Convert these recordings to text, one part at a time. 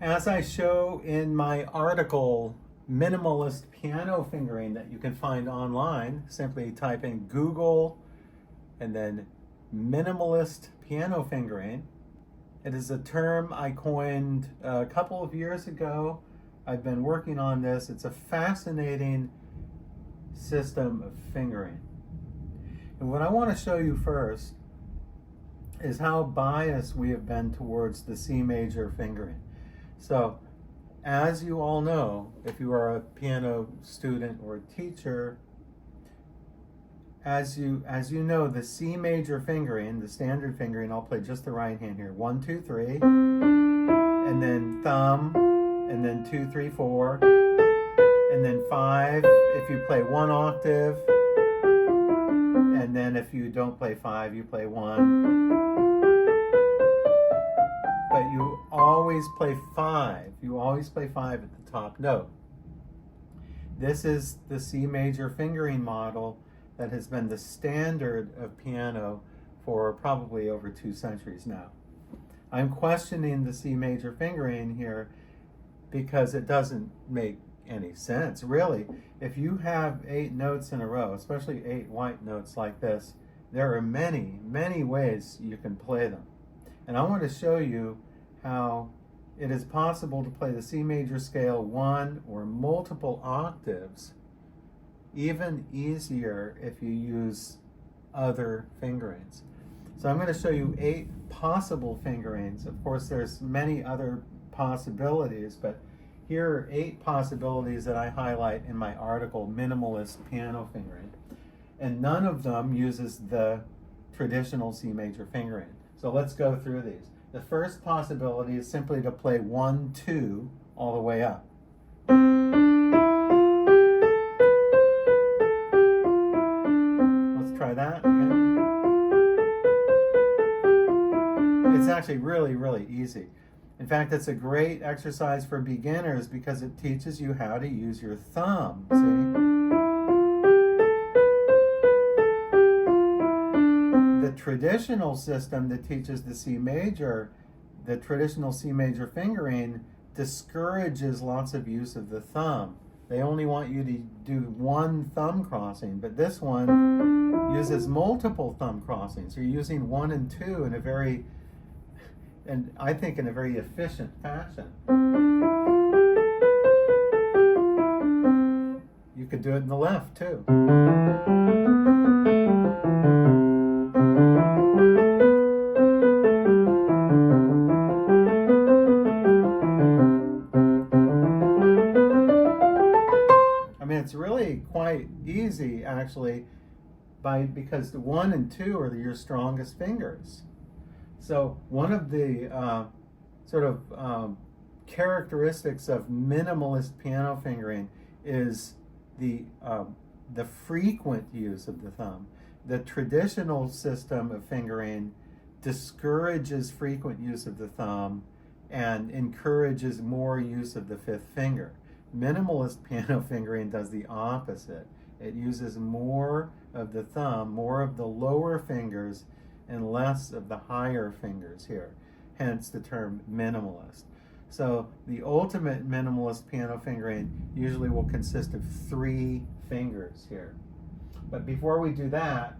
As I show in my article, Minimalist Piano Fingering, that you can find online, simply type in Google and then Minimalist Piano Fingering. It is a term I coined a couple of years ago. I've been working on this. It's a fascinating system of fingering. And what I want to show you first is how biased we have been towards the C major fingering. So, as you all know, if you are a piano student or a teacher, as you know, the C major fingering, the standard fingering, I'll play just the right hand here. 1, 2, 3, and then thumb, and then 2, 3, 4, and then 5 if you play one octave, and then if you don't play 5, you play 1. But you always play 5. You always play 5 at the top note. This is the C major fingering model that has been the standard of piano for probably over 2 centuries now. I'm questioning the C major fingering here because it doesn't make any sense. Really, if you have 8 notes in a row, especially 8 white notes like this, there are many, many ways you can play them. And I want to show you how it is possible to play the C major scale 1 or multiple octaves even easier if you use other fingerings. So I'm going to show you 8 possible fingerings. Of course, there's many other possibilities, but here are 8 possibilities that I highlight in my article, Minimalist Piano Fingering. And none of them uses the traditional C major fingering. So let's go through these. The first possibility is simply to play 1, 2 all the way up. Let's try that again. It's actually really, really easy. In fact, it's a great exercise for beginners because it teaches you how to use your thumb. See? The traditional system that teaches the C major, the traditional C major fingering, discourages lots of use of the thumb. They only want you to do one thumb crossing, but this one uses multiple thumb crossings. You're using 1 and 2 in a very, and I think in a very efficient fashion. You could do it in the left too. It's really quite easy actually because the 1 and 2 are your strongest fingers. So one of the characteristics of minimalist piano fingering is the frequent use of the thumb. The traditional system of fingering discourages frequent use of the thumb and encourages more use of the 5th finger. Minimalist piano fingering does the opposite. It uses more of the thumb, more of the lower fingers, and less of the higher fingers here. Hence the term minimalist. So the ultimate minimalist piano fingering usually will consist of 3 fingers here. But before we do that,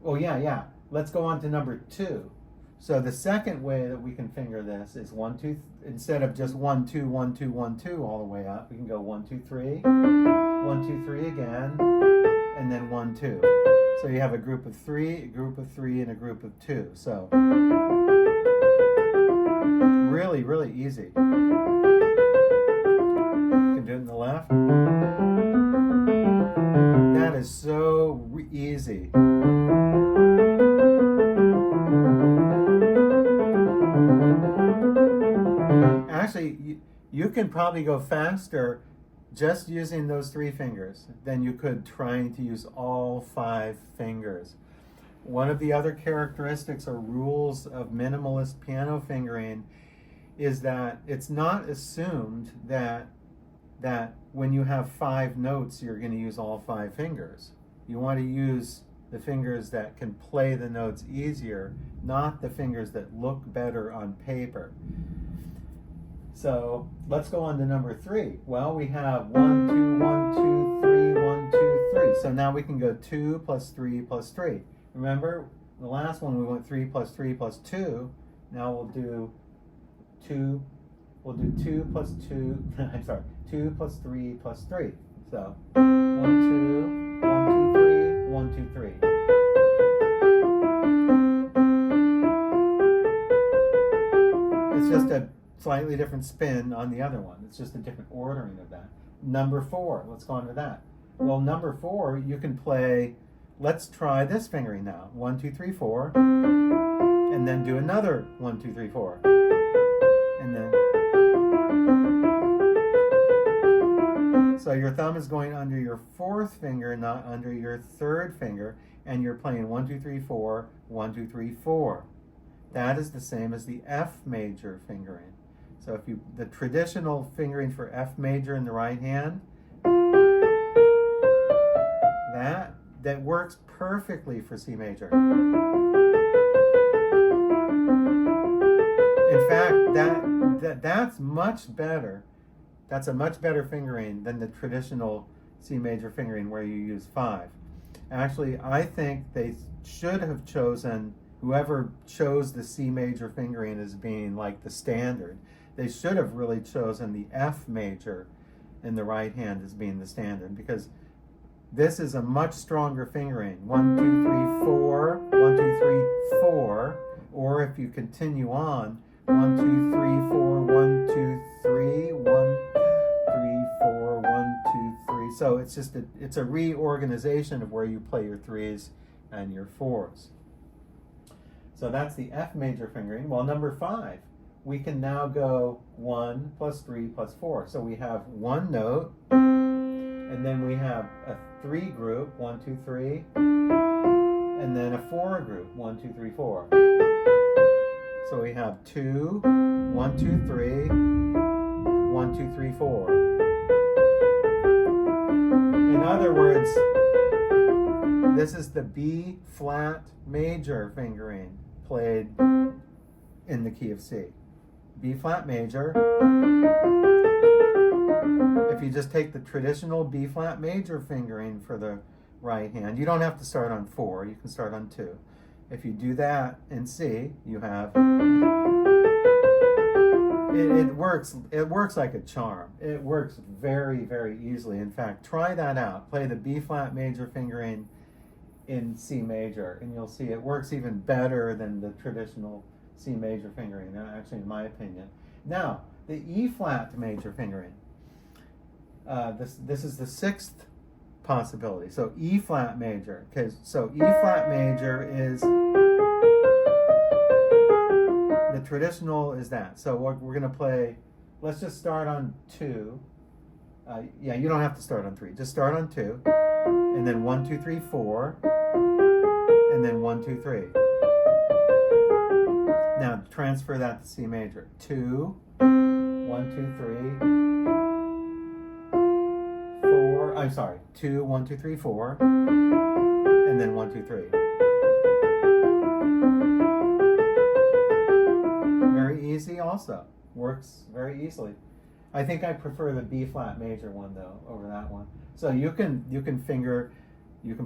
let's go on to number 2. So the second way that we can finger this is 1, 2, instead of just 1, 2, 1, 2, 1, 2 all the way up, we can go 1, 2, 3, 1, 2, 3 again, and then 1, 2. So you have a group of 3, a group of 3, and a group of 2. So really, really easy. You can do it in the left. That is so easy. Actually, you can probably go faster just using those 3 fingers than you could trying to use all 5 fingers. One of the other characteristics or rules of minimalist piano fingering is that it's not assumed that when you have 5 notes, you're going to use all 5 fingers. You want to use the fingers that can play the notes easier, not the fingers that look better on paper. So let's go on to number 3. Well, we have 1, 2, 1, 2, 3, 1, 2, 3. So now we can go 2 plus 3 plus 3. Remember, the last one we went 3 plus 3 plus 2. Now we'll do 2. We'll do 2 plus 2. I'm sorry, 2 plus 3 plus 3. So 1, 2, 1, 2, 3, 1, 2, 3. It's just a slightly different spin on the other one. It's just a different ordering of that. Number 4, let's go on to that. Well, number 4, you can play, let's try this fingering now. 1, 2, 3, 4. And then do another 1, 2, 3, 4. And then. So your thumb is going under your 4th finger, not under your 3rd finger. And you're playing 1, 2, 3, 4, 1, 2, 3, 4. That is the same as the F major fingering. So if you, the traditional fingering for F major in the right hand, that works perfectly for C major. In fact, that's much better. That's a much better fingering than the traditional C major fingering where you use 5. Actually, I think they should have chosen, whoever chose the C major fingering as being like the standard, they should have really chosen the F major in the right hand as being the standard, because this is a much stronger fingering. 1, 2, 3, 4, 1, 2, 3, 4, or if you continue on, 1, 2, 3, 4, 1, 2, 3, 1, 3, 4, 1, 2, 3. So it's just it's a reorganization of where you play your 3s and your 4s. So that's the F major fingering. Well, number 5, we can now go 1 plus 3 plus 4. So we have one note, and then we have a 3 group, 1, 2, 3, and then a 4 group, 1, 2, 3, 4. So we have 2, 1, 2, 3, 1, 2, 3, 4. In other words, this is the B flat major fingering played in the key of C. B flat major. If you just take the traditional B flat major fingering for the right hand, you don't have to start on 4, you can start on 2. If you do that in C, you have, it works like a charm. It works very, very easily. In fact, try that out. Play the B flat major fingering in C major, and you'll see it works even better than the traditional C major fingering, actually, in my opinion. Now, the E flat major fingering. This is the 6th possibility. So E flat major. Okay, so E flat major is the traditional is that. So we're going to play. Let's just start on 2. Yeah, you don't have to start on 3. Just start on 2, and then 1, 2, 3, 4, and then 1, 2, 3. Now transfer that to C major. 2, 1, 2, 3, 4. I'm sorry. 2, 1, 2, 3, 4, and then 1, 2, 3. Very easy. Also works very easily. I think I prefer the B flat major one though over that one. So you can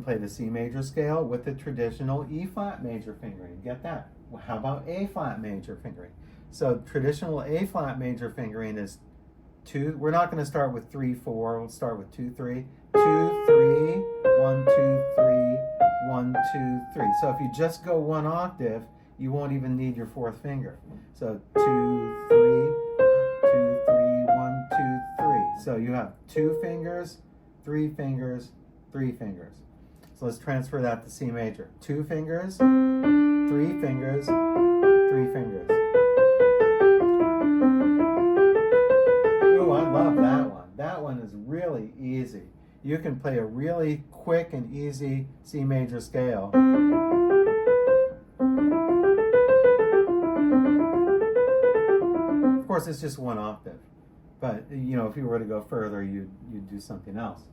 play the C major scale with the traditional E flat major fingering. Get that? Well, how about A flat major fingering? So traditional A flat major fingering is 2. We're not going to start with 3, 4. We'll start with 2, 3, 2, 3, 1, 2, 3, 1, 2, 3. So if you just go one octave, you won't even need your 4th finger. So 2, 3, 2, 3, 1, 2, 3. So you have 2 fingers, 3 fingers, 3 fingers. So let's transfer that to C major. 2 fingers, 3 fingers, 3 fingers. Ooh, I love that one. That one is really easy. You can play a really quick and easy C major scale. Of course, it's just one octave. But, you know, if you were to go further, you'd do something else.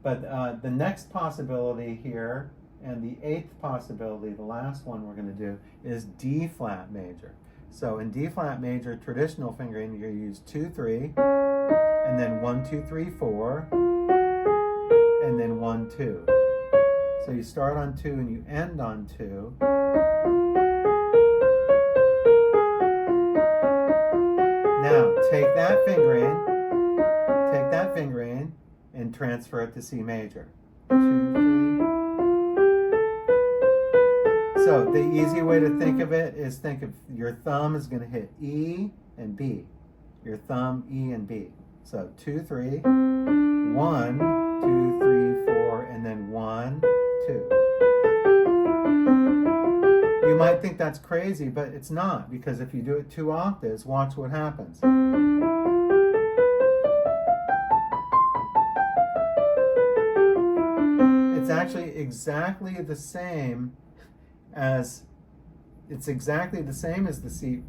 But the next possibility here, and the 8th possibility, the last one we're going to do, is D flat major. So in D flat major traditional fingering, you're going to use 2, 3, and then 1, 2, 3, 4, and then 1, 2. So you start on 2 and you end on 2. Now take that fingering and transfer it to C major. 2, 3. So the easy way to think of it is think of your thumb is going to hit E and B. Your thumb, E and B. So 2, 3, 1, 2, 3, 4, and then 1, 2. You might think that's crazy, but it's not, because if you do it 2 octaves, watch what happens. It's actually exactly the same as the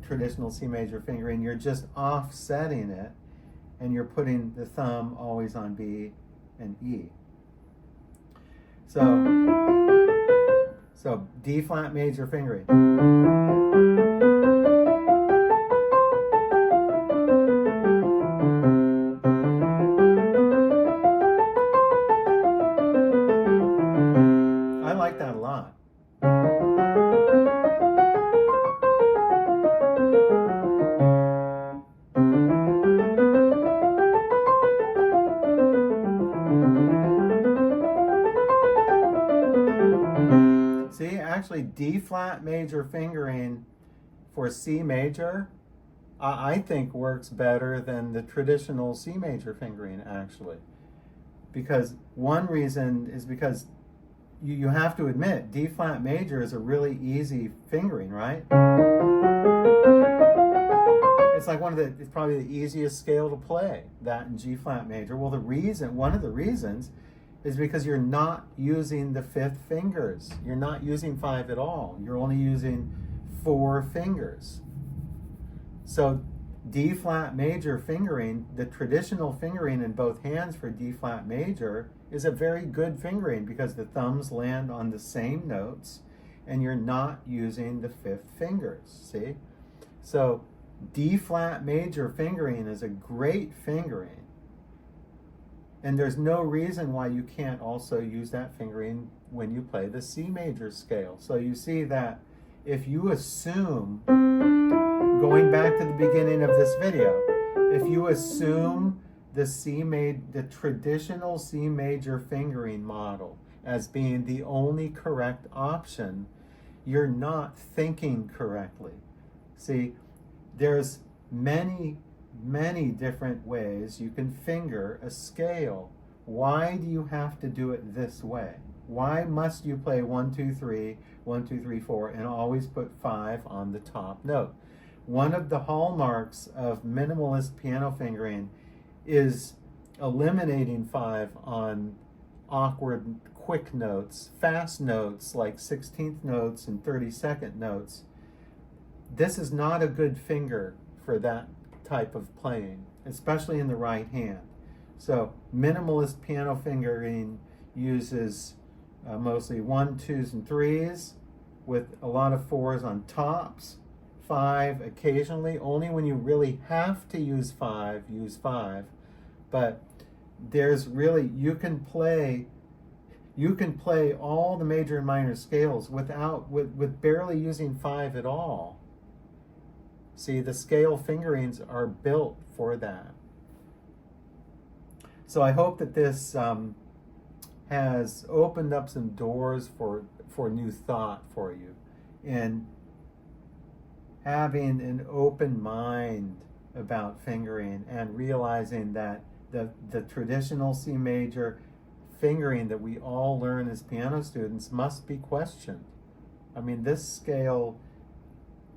traditional C major fingering. You're just offsetting it, and you're putting the thumb always on B and E. So D flat major fingering. I like that a lot. See, actually D flat major fingering for C major, I think works better than the traditional C major fingering, actually. Because one reason is because you have to admit, D flat major is a really easy fingering, right? It's like it's probably the easiest scale to play, that in G flat major. Well, one of the reasons is because you're not using the 5th fingers. You're not using 5 at all. You're only using 4 fingers. So D flat major fingering, the traditional fingering in both hands for D flat major, is a very good fingering because the thumbs land on the same notes and you're not using the 5th fingers, see? So D flat major fingering is a great fingering. And there's no reason why you can't also use that fingering when you play the C major scale. So you see that if you assume, going back to the beginning of this video, if you assume the traditional C major fingering model as being the only correct option, you're not thinking correctly. See, there's many different ways you can finger a scale. Why do you have to do it this way? Why must you play 1, 2, 3, 1, 2, 3, 4, and always put 5 on the top note? One of the hallmarks of minimalist piano fingering is eliminating 5 on awkward, quick notes, fast notes like 16th notes and 32nd notes. This is not a good finger for that type of playing, especially in the right hand. So minimalist piano fingering uses mostly 1, 2s, and 3s with a lot of 4s on tops, 5 occasionally. Only when you really have to use 5, use 5. But there's really, you can play all the major and minor scales with barely using 5 at all. See, the scale fingerings are built for that. So I hope that this has opened up some doors for new thought for you, and having an open mind about fingering and realizing that the traditional C major fingering that we all learn as piano students must be questioned. I mean, this scale,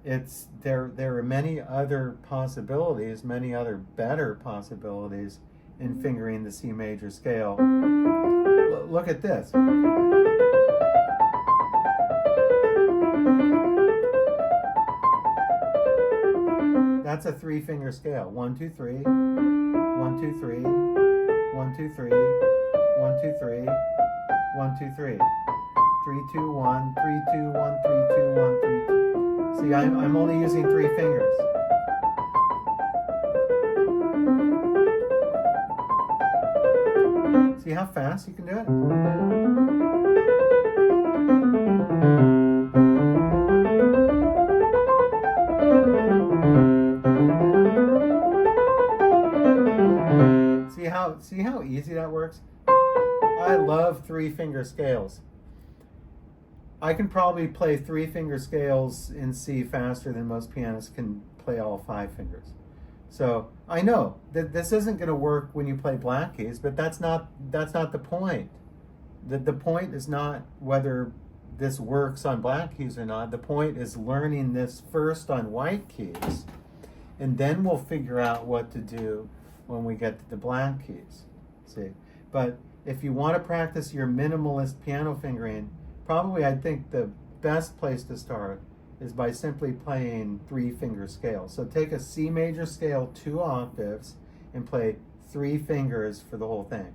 there are many other possibilities, many other better possibilities in fingering the C major scale. Look at this. That's a 3-finger scale. 1, 2, 3, 1, 2, 3, 1, 2, 3, 1, 2, 3, 1, 2, 3. 3, 2, 1, 3, 2, 1, 3, 2, 1, 3, 2. See, I'm only using 3 fingers. See how fast you can do it? See how easy that works? I love 3-finger scales. I can probably play 3-finger scales in C faster than most pianists can play all 5 fingers. So I know that this isn't going to work when you play black keys, but that's not the point. The point is not whether this works on black keys or not. The point is learning this first on white keys, and then we'll figure out what to do when we get to the black keys. See, but if you want to practice your minimalist piano fingering, probably I think the best place to start is by simply playing 3-finger scales. So take a C major scale 2 octaves and play 3 fingers for the whole thing.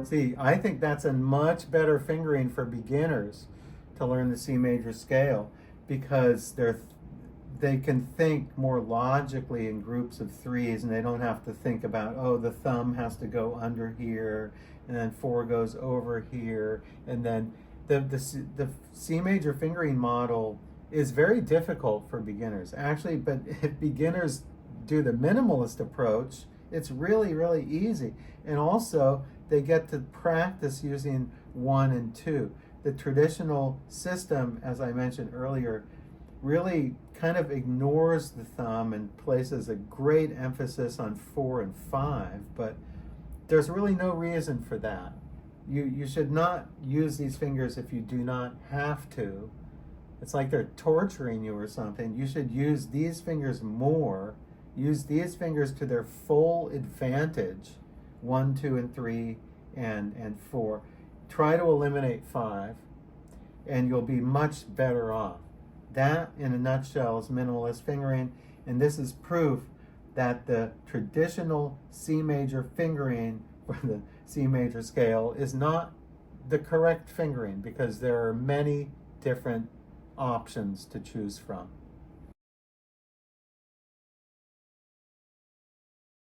See, I think that's a much better fingering for beginners to learn the C major scale, because they can think more logically in groups of 3s, and they don't have to think about, oh, the thumb has to go under here, and then 4 goes over here, and then the C major fingering model is very difficult for beginners. Actually, but if beginners do the minimalist approach, it's really, really easy. And also, they get to practice using 1 and 2. The traditional system, as I mentioned earlier, really kind of ignores the thumb and places a great emphasis on 4 and 5, but there's really no reason for that. You should not use these fingers if you do not have to. It's like they're torturing you or something. You should use these fingers more. Use these fingers to their full advantage. 1, 2, and 3, and 4. Try to eliminate 5, and you'll be much better off. That, in a nutshell, is minimalist fingering, and this is proof that the traditional C major fingering for the C major scale is not the correct fingering, because there are many different options to choose from.